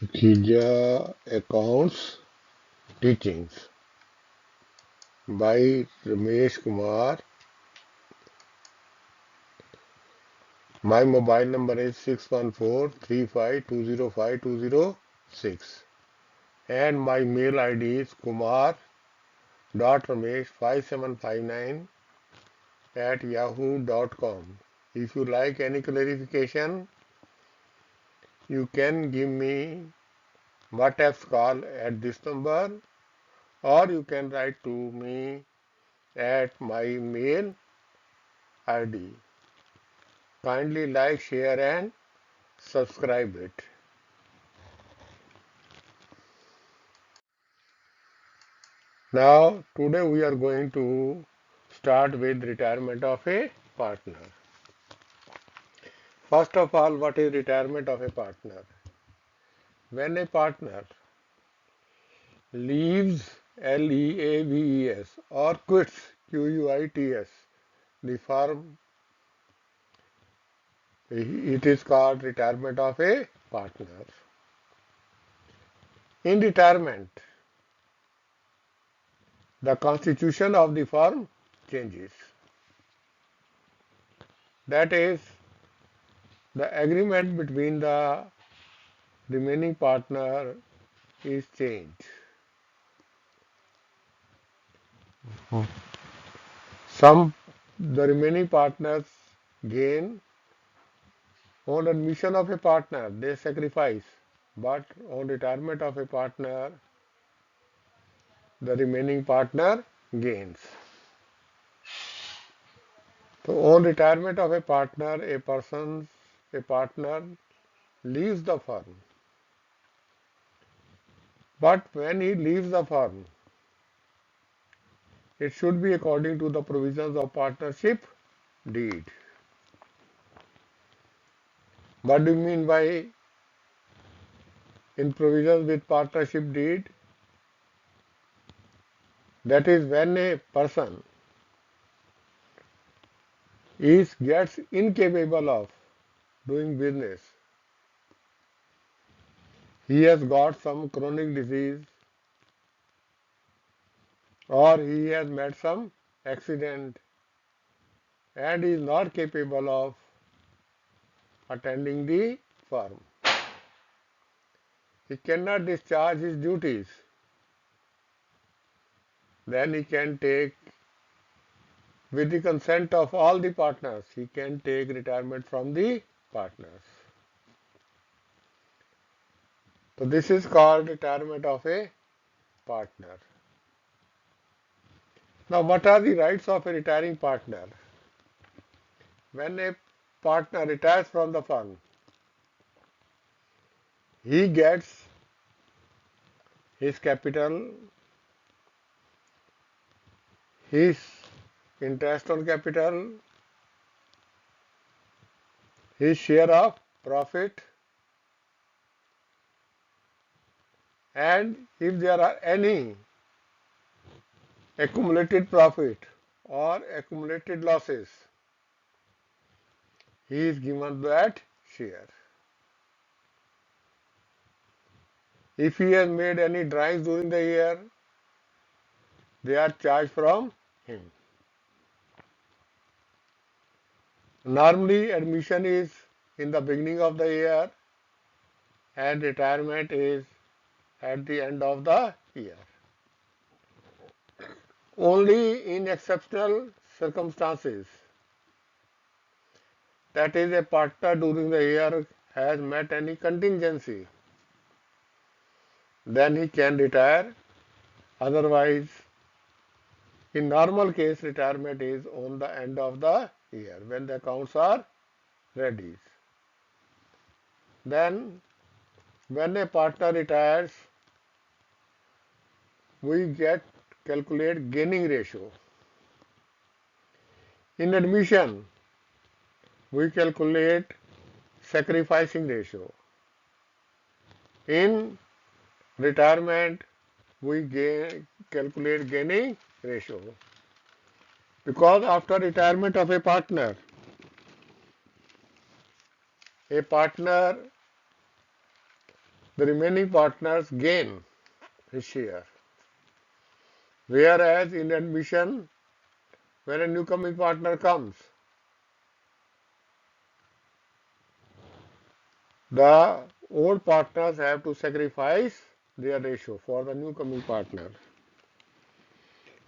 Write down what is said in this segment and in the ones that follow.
Khija Accounts Teachings by Ramesh Kumar. My mobile number is 614-35205-206 and my mail ID is kumar.ramesh5759 at yahoo.com. If you like any clarification, you can give me WhatsApp call at this number, or you can write to me at my mail ID. Kindly like, share and subscribe it. Now, today we are going to start with retirement of a partner. First of all, what is retirement of a partner? When a partner leaves, leaves, or quits, quits, the firm, it is called retirement of a partner. In retirement, the constitution of the firm changes. That is, the agreement between the remaining partner is changed. The remaining partners gain on admission of a partner, they sacrifice, but on retirement of a partner, the remaining partner gains. So on retirement of a partner, a partner leaves the firm. But when he leaves the firm, it should be according to the provisions of partnership deed. What do you mean by in provisions with partnership deed? That is when a person gets incapable of doing business. He has got some chronic disease, or he has met some accident and is not capable of attending the firm. He cannot discharge his duties. Then he can take, with the consent of all the partners, he can take retirement from the partners. So this is called retirement of a partner. Now, what are the rights of a retiring partner? When a partner retires from the firm, he gets his capital, his interest on capital, his share of profit, and if there are any accumulated profit or accumulated losses, he is given that share. If he has made any drawings during the year, they are charged from him. Normally, admission is in the beginning of the year and retirement is at the end of the year. Only in exceptional circumstances, that is, a partner during the year has met any contingency, then he can retire. Otherwise, in normal case, retirement is on the end of the year when the accounts are ready. Then, when a partner retires, we calculate gaining ratio. In admission, we calculate sacrificing ratio. In retirement, we calculate gaining ratio. Because after retirement of a partner the remaining partners gain his share. Whereas in admission, when a new coming partner comes, the old partners have to sacrifice their ratio for the new coming partner.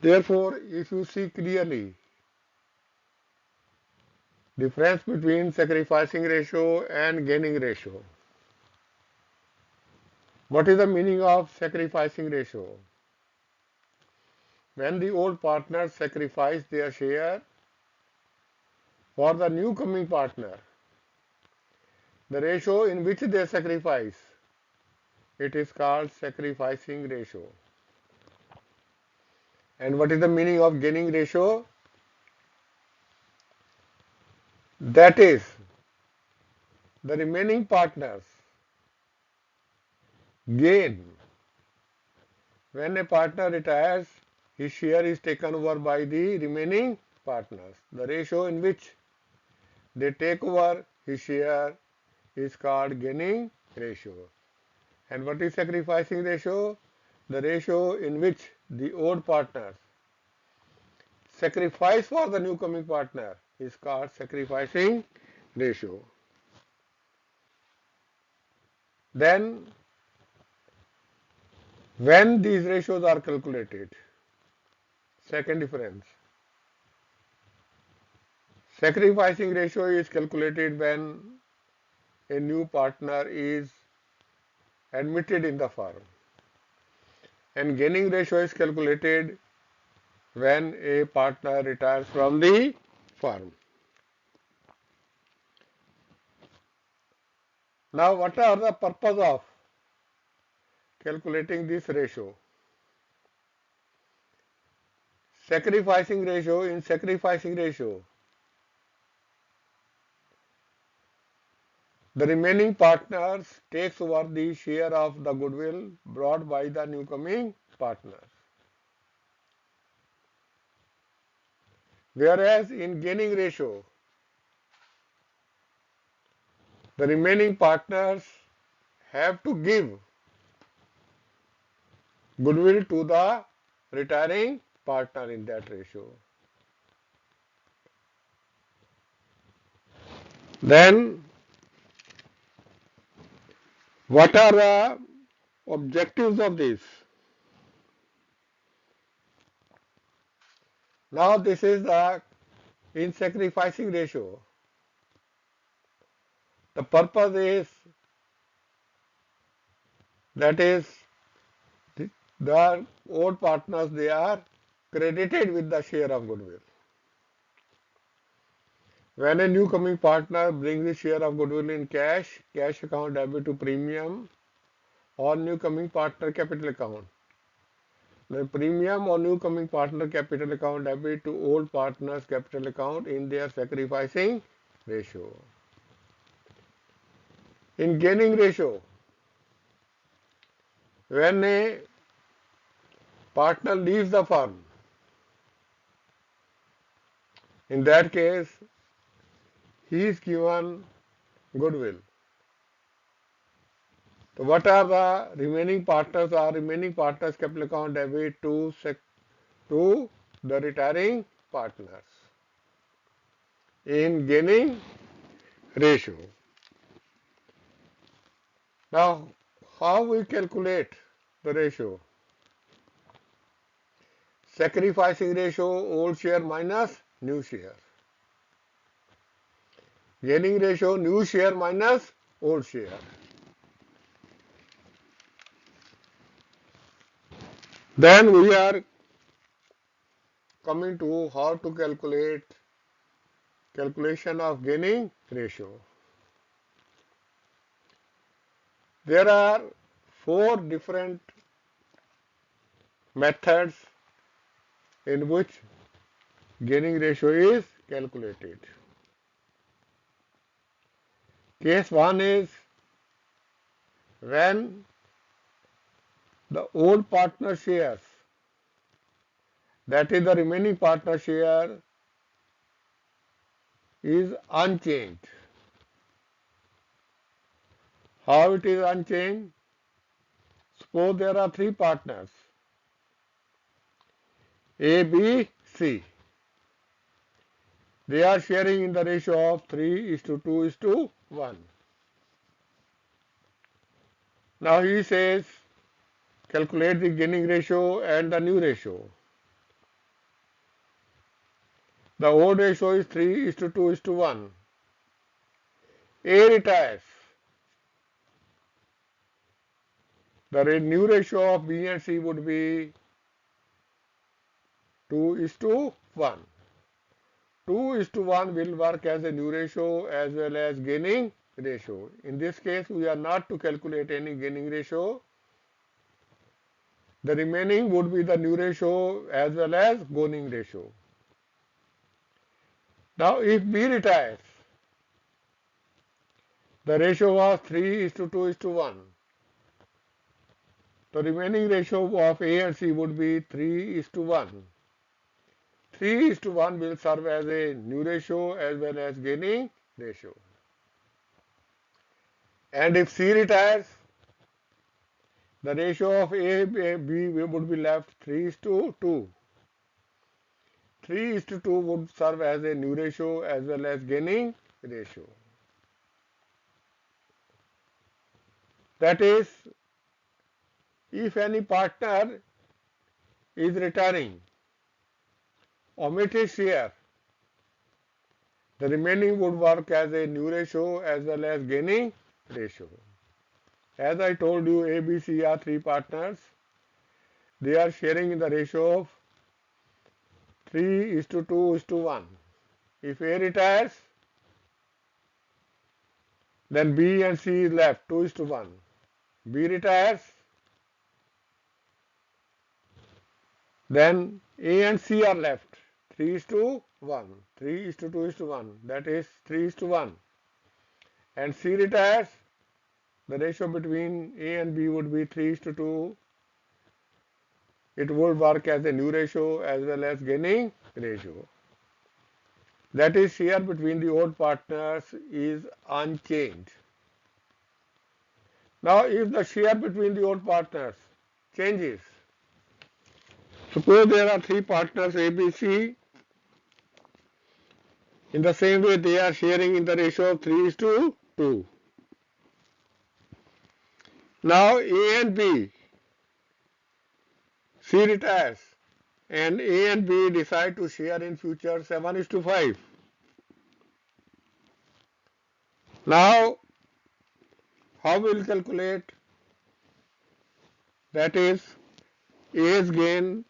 Therefore, if you see clearly difference between sacrificing ratio and gaining ratio, what is the meaning of sacrificing ratio? When the old partners sacrifice their share for the new coming partner, the ratio in which they sacrifice, it is called sacrificing ratio. And what is the meaning of gaining ratio? That is, the remaining partners gain. When a partner retires, his share is taken over by the remaining partners. The ratio in which they take over his share is called gaining ratio. And what is sacrificing ratio? The ratio in which the old partners sacrifice for the new coming partner is called sacrificing ratio. Then, when these ratios are calculated, second difference, sacrificing ratio is calculated when a new partner is admitted in the firm, and gaining ratio is calculated when a partner retires from the firm. Now, what are the purpose of calculating this ratio? Sacrificing ratio, in sacrificing ratio, the remaining partners takes over the share of the goodwill brought by the new coming partners. Whereas in gaining ratio, the remaining partners have to give goodwill to the retiring partner in that ratio. Then, what are the objectives of this? Now, this is the in sacrificing ratio. The purpose is, that is, the old partners, they are credited with the share of goodwill. When a new coming partner brings the share of goodwill in cash, cash account debit to premium or new coming partner capital account, the premium or new coming partner capital account debit to old partner's capital account in their sacrificing ratio. In gaining ratio, when a partner leaves the firm, in that case, he is given goodwill. So what are the remaining partners? Are remaining partners capital account debit to the retiring partners in gaining ratio. Now, how we calculate the ratio? Sacrificing ratio, old share minus new share. Gaining ratio, new share minus old share. Then we are coming to how to calculation of gaining ratio. There are four different methods in which gaining ratio is calculated. Case 1 is when the old partner shares, that is the remaining partner share, is unchanged. How it is unchanged? Suppose there are three partners A, B, C. They are sharing in the ratio of 3:2:1. Now he says calculate the gaining ratio and the new ratio. The old ratio is 3:2:1. A retires. The new ratio of B and C would be 2:1. 2:1 will work as a new ratio as well as gaining ratio. In this case, we are not to calculate any gaining ratio. The remaining would be the new ratio as well as gaining ratio. Now, if B retires, the ratio was 3:2:1. The remaining ratio of A and C would be 3:1. 3:1 will serve as a new ratio as well as gaining ratio. And if C retires, the ratio of A B would be left 3:2. 3:2 would serve as a new ratio as well as gaining ratio. That is, if any partner is retiring, omit his share, the remaining would work as a new ratio as well as gaining ratio. As I told you, A, B, C are three partners. They are sharing in the ratio of 3:2:1. If A retires, then B and C is left 2:1. B retires, then A and C are left 3:1. 3:2:1. That is 3:1. And C retires, the ratio between A and B would be 3:2. It would work as a new ratio as well as gaining ratio. That is, share between the old partners is unchanged. Now, if the share between the old partners changes, suppose there are three partners A, B, C. In the same way, they are sharing in the ratio of 3:2. Now, A and B, C retires, and A and B decide to share in future 7:5. Now, how we will calculate? That is, A's gain,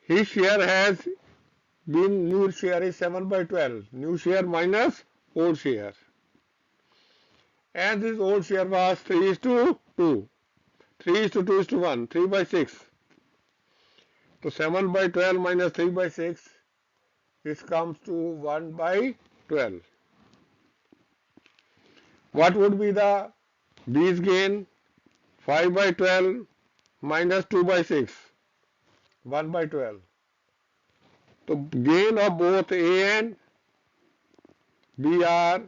his share has been, new share is 7/12, new share minus old share. And this old share was 3:2. 3:2:1, 3/6. So 7/12 minus 3/6, this comes to 1/12. What would be the B's gain? 5/12 minus 2/6, 1/12. So gain of both A and B are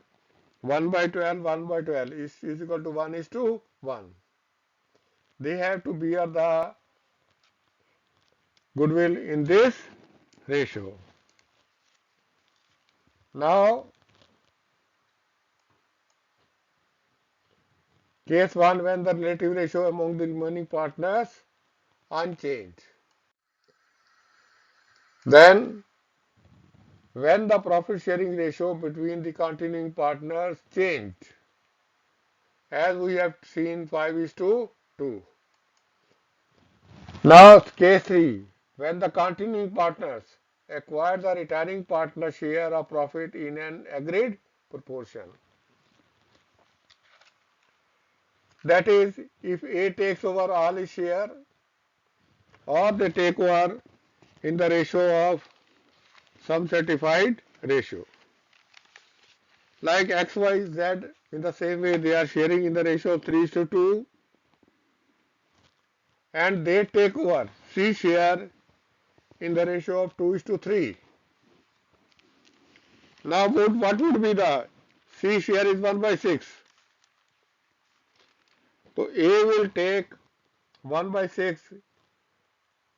1/12, 1/12 is equal to 1:1. They have to bear the goodwill in this ratio. Now, case 1, when the relative ratio among the remaining partners unchanged. Then, when the profit sharing ratio between the continuing partners changed, as we have seen 5:2. Now, case 3, when the continuing partners acquire the retiring partner share of profit in an agreed proportion. That is, if A takes over all his share, or they take over in the ratio of some certified ratio. Like X, Y, Z, in the same way they are sharing in the ratio of 3:2, and they take over C share in the ratio of 2:3. Now, what would be the C share is 1/6. So A will take 1 by 6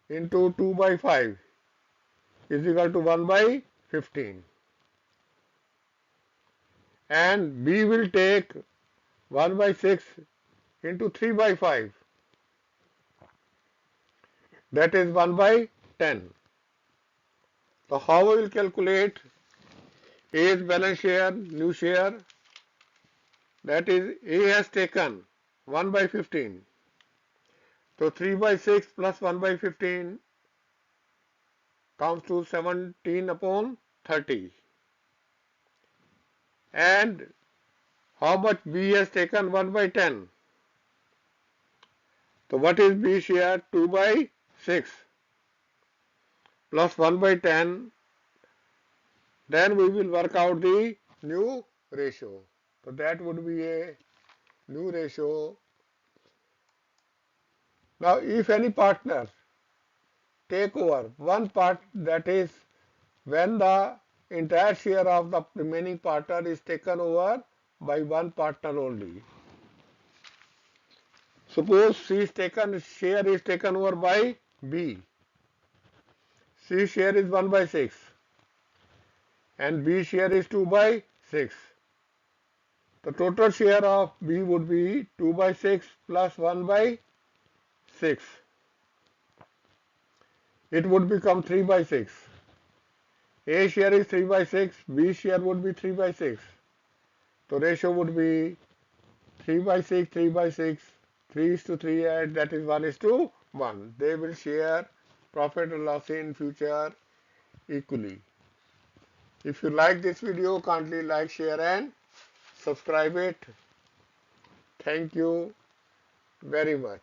into 2 by 5 is equal to 1 by 15. And B will take 1 by 6 into 3 by 5, that is 1 by 10. So how we will calculate A's balance share, new share? That is, A has taken 1 by 15. So 3 by 6 plus 1 by 15 comes to 17 upon 30. And how much B has taken? 1 by 10. So what is B share? 2 by 6 plus 1 by 10. Then we will work out the new ratio. So that would be a new ratio. Now if any partner take over one part, that is when the entire share of the remaining partner is taken over by one partner only. Suppose share is taken over by B. C share is 1 by 6 and B share is 2 by 6. The total share of B would be 2 by 6 plus 1 by 6. It would become 3 by 6. A share is 3 by 6, B share would be 3 by 6. So ratio would be 3 by 6, 3 by 6, 3 is to 3, and that is 1 is to 1. They will share profit and loss in future equally. If you like this video, kindly like, share and subscribe it. Thank you very much.